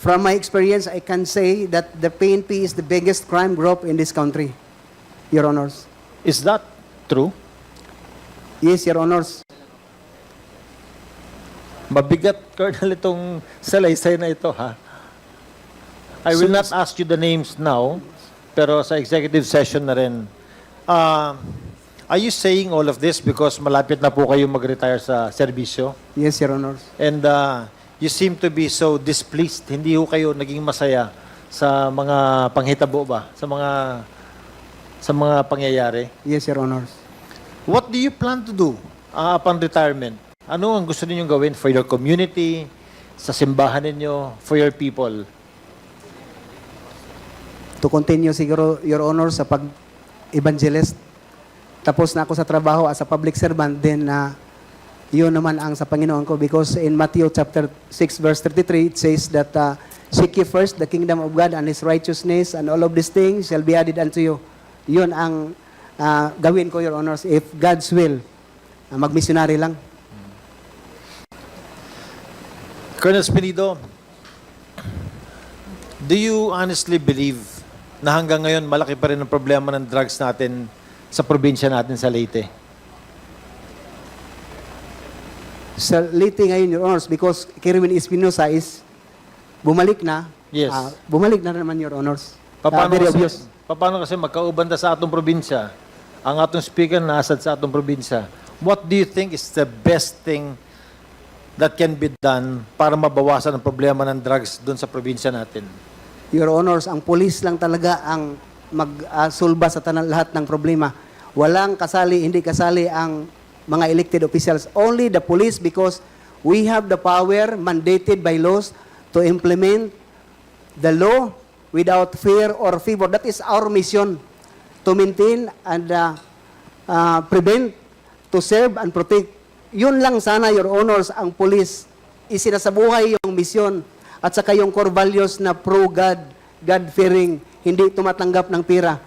From my experience, I can say that the PNP is the biggest crime group in this country, Your Honors. Is that true? Yes, Your Honors. Mabigat, Colonel, itong salaysay na ito, ha? I will not ask you the names now, pero sa executive session na rin. Are you saying all of this because malapit na po kayo mag-retire sa serbisyo? Yes, Your Honors. And you seem to be so displeased. Hindi ho kayo naging masaya sa mga panghitabo ba? Sa mga pangyayari? Yes, Your Honors. What do you plan to do upon retirement? Ano ang gusto ninyong gawin for your community, sa simbahan ninyo, for your people? To continue siguro, Your Honor, sa pag-evangelist. Tapos na ako sa trabaho as a public servant, then yun naman ang sa Panginoon ko. Because in Matthew chapter 6 verse 33, it says that seek ye first the kingdom of God and His righteousness, and all of these things shall be added unto you. Yun ang gawin ko, Your Honors, if God's will. Mag-missionary lang. Colonel Spinido, do you honestly believe na hanggang ngayon malaki pa rin ang problema ng drugs natin sa probinsya natin sa Leyte? Sa Leyte ngayon, Your Honors, because Kerwin Espinosa is bumalik na. Yes. Bumalik na naman, Your Honors. Paano Very kasi, obvious. paano kasi magkaubanda sa atong probinsya? Ang atong speaker nasad sa atong probinsya. What do you think is the best thing that can be done para mabawasan ang problema ng drugs doon sa probinsya natin? Your Honors, ang pulis lang talaga ang magsulba sa lahat ng problema. Walang kasali, hindi kasali ang mga elected officials. Only the police, because we have the power mandated by laws to implement the law without fear or favor. That is our mission, to maintain and prevent, to serve and protect. Yun lang sana, Your Honors, ang police isinasabuhay yung mission at saka yung core values na pro-God, God-fearing, hindi tumatanggap ng pera.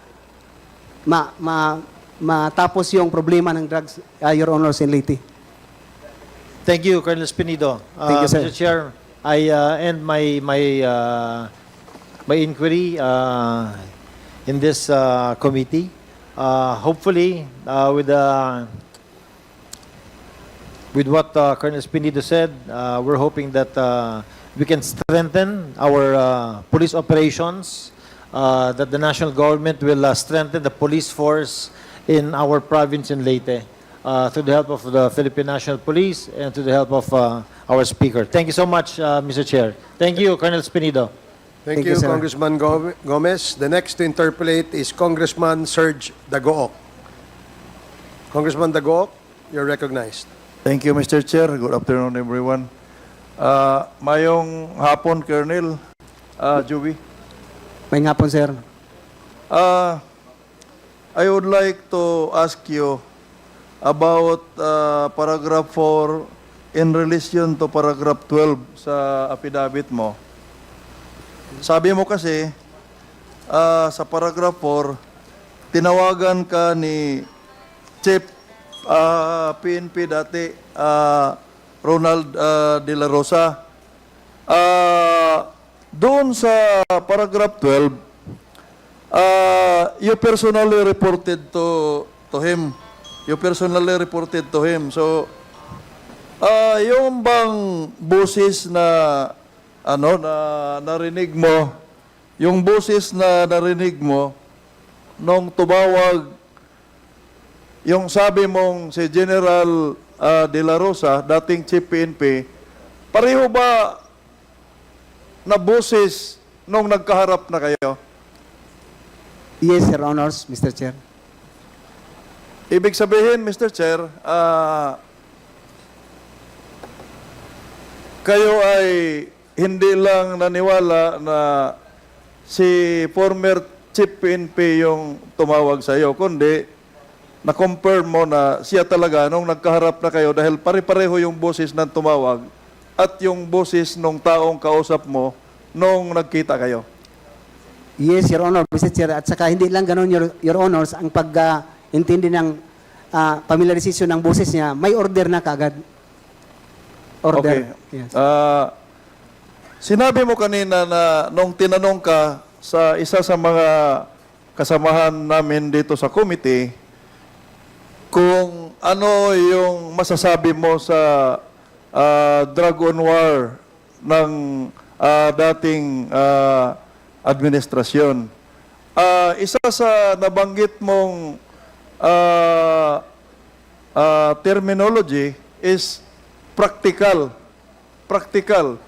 Matapos yung problema ng drugs, Your Honors, in Leyte. Thank you, Colonel Spinido. Thank you, sir. Mr. Chair, I end my inquiry in this committee. Hopefully, with what Colonel Spinido said, we're hoping that we can strengthen our police operations, that the national government will strengthen the police force in our province in Leyte through the help of the Philippine National Police and through the help of our speaker. Thank you so much, Mr. Chair. Thank you, Colonel Spinido. Thank Thank you, you, sir. Congressman Gomez. The next to interpolate is Congressman Serge Dagook. Congressman Dagook, you're recognized. Thank you, Mr. Chair. Good afternoon, everyone. Mayong hapon, Colonel Joey. May nga po, sir. I would like to ask you about paragraph 4 in relation to paragraph 12 sa affidavit mo. Sabi mo kasi, sa paragraph 4, tinawagan ka ni Chief PNP dati, Ronald De La Rosa. Doon sa paragraph 12, you personally reported to him. You personally reported to him. So, yung bang boses na narinig mo, yung boses na narinig mo nung tumawag yung sabi mong si General De La Rosa, dating Chief PNP, pareho ba na boses nung nagkaharap na kayo? Yes, Your Honors, Mr. Chair. Ibig sabihin, Mr. Chair, kayo ay hindi lang naniwala na si former Chief PNP yung tumawag sa iyo, kundi na-confirm mo na siya talaga nung nagkaharap na kayo dahil pare-pareho yung boses ng tumawag at yung boses ng taong kausap mo nung nagkita kayo. Yes, Your Honor, Mr. Chair. At saka hindi lang ganun, Your Honors, ang pag-intindi ng familiarization ng boses niya, may order na kagad. Order. Okay. Yes. Sinabi mo kanina na nung tinanong ka sa isa sa mga kasamahan namin dito sa committee, kung ano yung masasabi mo sa drug on war ng dating administrasyon. Isa sa nabanggit mong terminology is practical. Practical.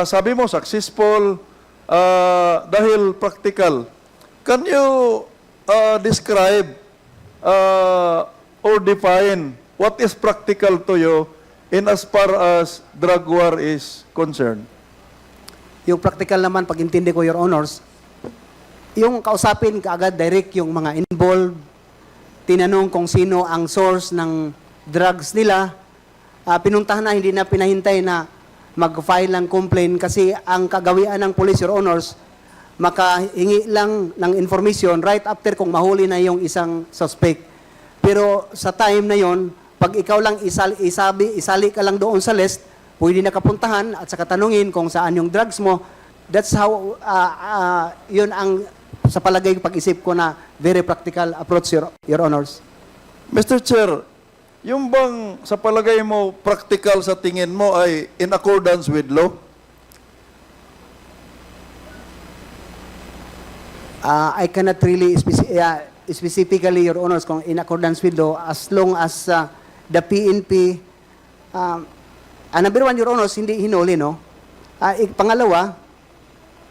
Sabi mo successful dahil practical. Can you describe or define what is practical to you in as far as drug war is concerned? Yung practical naman, pag intindi ko, Your Honors, yung kausapin kaagad direct yung mga involved, tinanong kung sino ang source ng drugs nila, pinuntahan na, hindi na pinahintay na mag-file ng complaint kasi ang kagawian ng police, Your Honors, makahingi lang ng information right after kung mahuli na yung isang suspect. Pero sa time na yon, pag ikaw lang isali ka lang doon sa list, pwede na kapuntahan at saka tanungin kung saan yung drugs mo. That's how, yun ang sa palagay pag-isip ko na very practical approach, Your Honors. Mr. Chair, yung bang sa palagay mo practical sa tingin mo ay in accordance with law? I cannot really specifically, Your Honors, kung in accordance with law, as long as the PNP, number one, Your Honors, hindi hinuli, no? Pangalawa,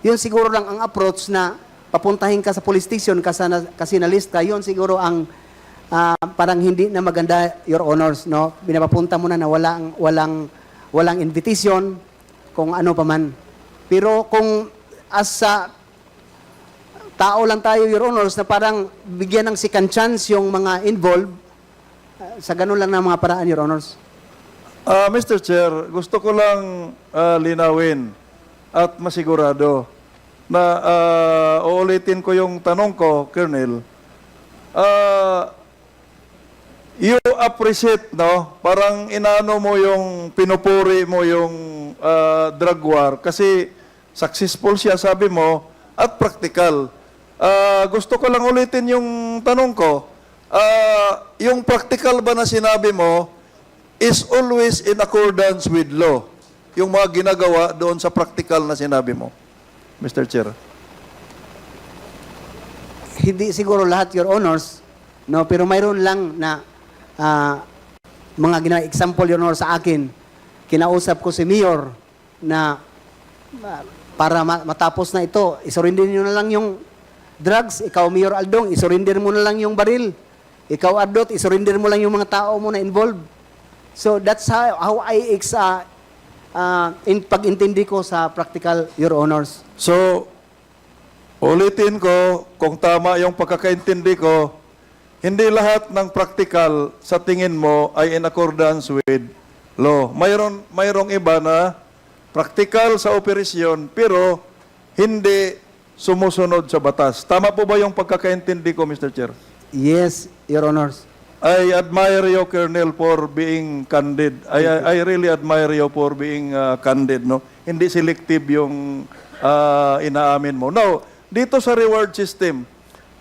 yun siguro lang ang approach na papuntahin ka sa police station kasi nalista, yun siguro ang parang hindi na maganda, Your Honors, no? Binapapunta mo na walang invitation, kung ano pa man. Pero kung as tao lang tayo, Your Honors, na parang bigyan ng second chance yung mga involved, sa ganun lang na mga paraan, Your Honors. Mr. Chair, gusto ko lang linawin at masigurado na uulitin ko yung tanong ko, Colonel. You appreciate, no? Parang inaano mo yung, pinupuri mo yung drug war kasi successful siya, sabi mo, at practical. Gusto ko lang ulitin yung tanong ko. Yung practical ba na sinabi mo is always in accordance with law? Yung mga ginagawa doon sa practical na sinabi mo, Mr. Chair. Hindi siguro lahat, Your Honors, no? Pero mayroon lang na mga example, Your Honor, sa akin. Kinausap ko si Mayor na para matapos na ito, isurrender nyo na lang yung drugs. Ikaw, Mayor Aldong, isurrender mo na lang yung baril. Ikaw, Ardot, isurrender mo lang yung mga tao mo na involved. So that's how I pag-intindi ko sa practical, Your Honors. So, ulitin ko, kung tama yung pagkakaintindi ko, hindi lahat ng practical sa tingin mo ay in accordance with law. Mayroong iba na practical sa operasyon pero hindi sumusunod sa batas. Tama po ba yung pagkakaintindi ko, Mr. Chair? Yes, Your Honors. I admire you, Colonel, for being candid. I really admire you for being candid, no? Hindi selective yung inaamin mo. Now, dito sa reward system,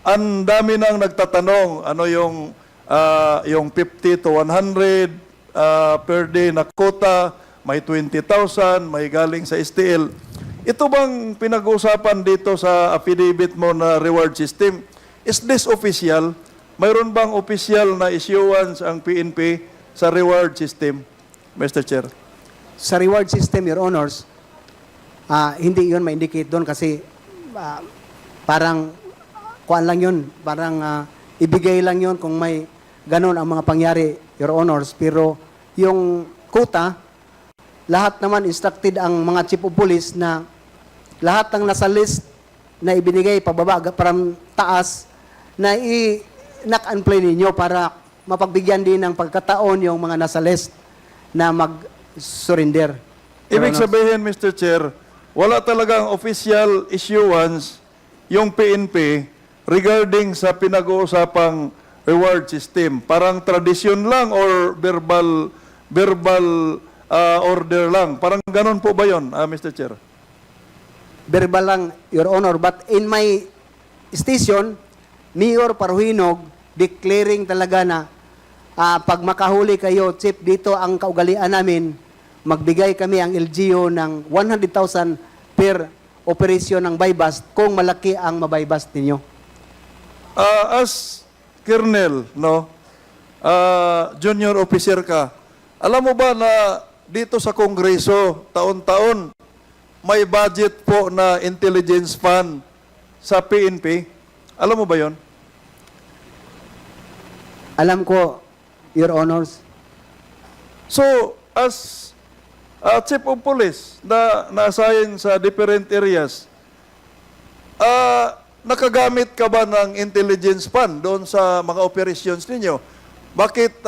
ang dami nang nagtatanong ano yung 50 to 100 per day na quota, may 20,000, may galing sa STL. Ito bang pinag-uusapan dito sa affidavit mo na reward system? Is this official? Mayroon bang official na issuance ang PNP sa reward system, Mr. Chair? Sa reward system, Your Honors, hindi yun ma-indicate doon kasi parang kuan lang yun, parang ibigay lang yun kung may ganun ang mga pangyari, Your Honors. Pero yung quota, lahat naman instructed ang mga chief of police na lahat ng nasa list na ibinigay pababa parang taas na knock and play ninyo para mapagbigyan din ng pagkataon yung mga nasa list na mag-surrender. Ibig sabihin, Mr. Chair, wala talagang official issuance yung PNP regarding sa pinag-uusapang reward system. Parang tradisyon lang or verbal order lang. Parang ganun po ba yun, Mr. Chair? verbal lang, Your Honor. But in my station, Mayor Paruhinog declaring talaga na pag makahuli kayo, Chief, dito ang kaugalian namin, magbigay kami ang LGU ng 100,000 per operasyon ng buy-bust kung malaki ang mabuy-bust ninyo. As Colonel, no, junior officer ka, alam mo ba na dito sa Kongreso, taon-taon, may budget po na intelligence fund sa PNP? Alam mo ba yon? Alam ko, Your Honors. So, as Chief of Police na na-assign sa different areas, nakagamit ka ba ng intelligence fund doon sa mga operations ninyo? Bakit,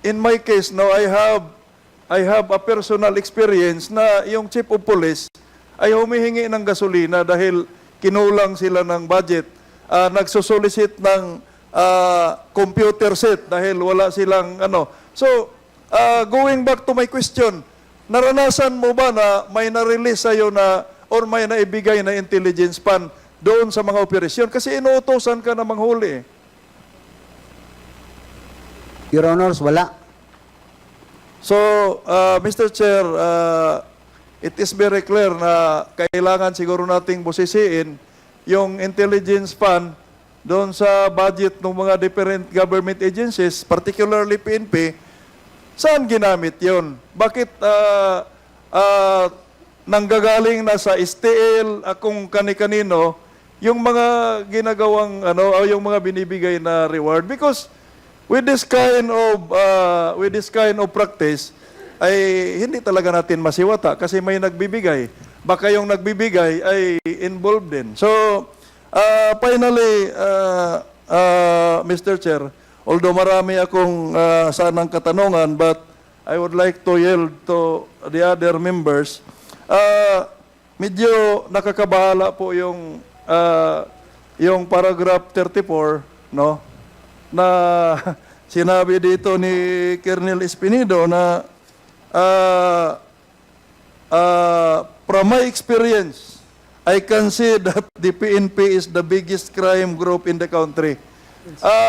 in my case, no, I have a personal experience na yung Chief of Police ay humihingi ng gasolina dahil kinulang sila ng budget. Nagsosolicit ng computer set dahil wala silang ano. So, going back to my question, naranasan mo ba na may na-release sa'yo na or may naibigay na intelligence fund doon sa mga operasyon? Kasi inuutosan ka na manghuli. Your Honors, wala. So, Mr. Chair, it is very clear na kailangan siguro nating busisiin yung intelligence fund doon sa budget ng mga different government agencies, particularly PNP, saan ginamit yon? Bakit nanggagaling na sa STL, kung kani-kanino, yung mga ginagawang, yung mga binibigay na reward? Because with this kind of practice, ay hindi talaga natin masiwata kasi may nagbibigay. Baka yung nagbibigay ay involved din. So, finally, Mr. Chair, although marami akong sanang katanungan, but I would like to yield to the other members. Medyo nakakabahala po yung paragraph 34, no? Na sinabi dito ni Colonel Espinido na from my experience, I can see that the PNP is the biggest crime group in the country.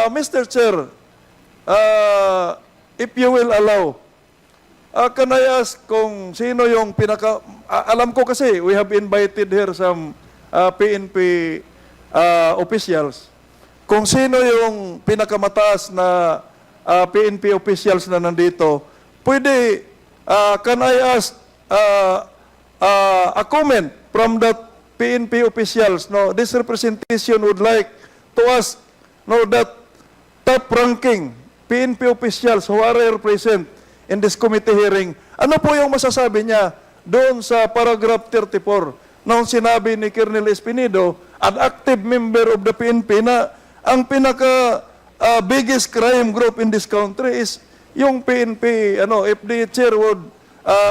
Mr. Chair, if you will allow, can I ask kung sino yung alam ko kasi we have invited here some PNP officials. Kung sino yung pinakamataas na PNP officials na nandito, pwede, can I ask a comment from that PNP officials? No, this representation would like to ask, no, that top-ranking PNP officials who are present in this committee hearing, ano po yung masasabi niya doon sa paragraph 34 nung sinabi ni Colonel Espinido, an active member of the PNP, na ang biggest crime group in this country is yung PNP. If the chair would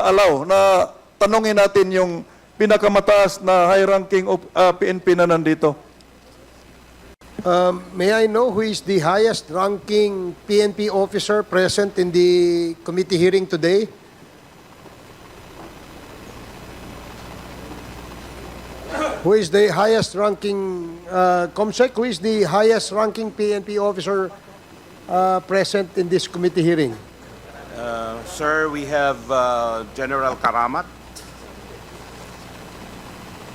allow na tanungin natin yung pinakamataas na high-ranking PNP na nandito. May I know who is the highest-ranking PNP officer present in the committee hearing today? Who is the highest-ranking, Comsec, who is the highest-ranking PNP officer present in this committee hearing? Sir, we have General Karamat.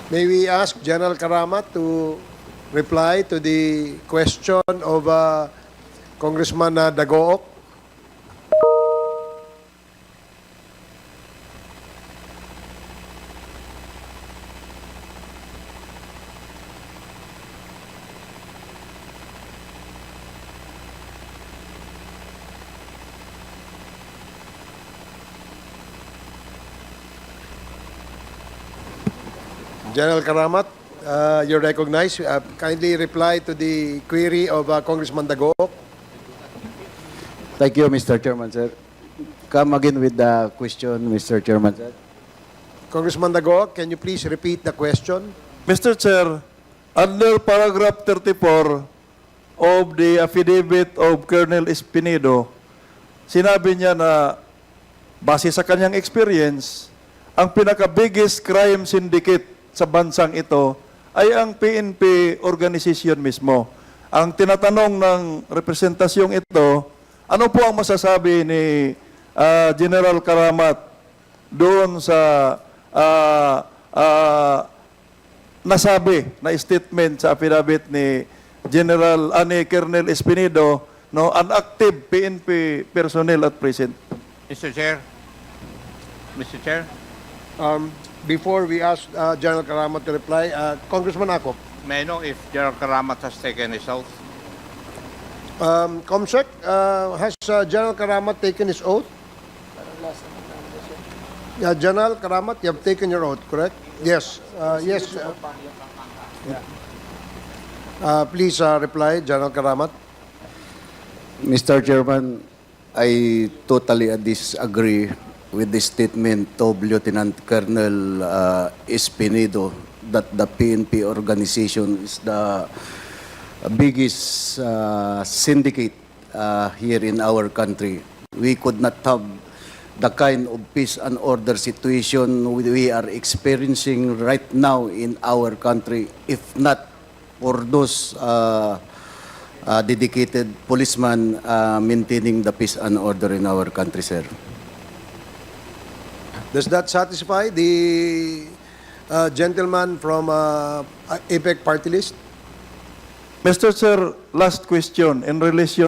May we ask General Karamat to reply to the question of Congressman Dagook? General Karamat, you're recognized. Kindly reply to the query of Congressman Dagook. Thank you, Mr. Chairman, sir. Come again with the question, Mr. Chairman, sir. Congressman Dagook, can you please repeat the question? Mr. Chair, under paragraph 34 of the affidavit of Colonel Espinido, sinabi niya na base sa kanyang experience, ang pinaka-biggest crime syndicate sa bansang ito ay ang PNP organization mismo. Ang tinatanong ng representasyong ito, ano po ang masasabi ni General Karamat doon sa nasabi na statement sa affidavit ni Colonel Espinido, no, an active PNP personnel at present. Mr. Chair. Mr. Chair. Before we ask General Karamat to reply, Congressman Akop, May I know if General Karamat has taken his oath? Comsec, has General Karamat taken his oath? Yeah, General Karamat, you have taken your oath, correct? Yes. Yes. Please reply, General Karamat. Mr. Chairman, I totally disagree with the statement of Lieutenant Colonel Espinido that the PNP organization is the biggest syndicate here in our country. We could not have the kind of peace and order situation we are experiencing right now in our country if not for those dedicated policemen maintaining the peace and order in our country, sir. Does that satisfy the gentleman from APEC party list? Mr. Sir, last question in relation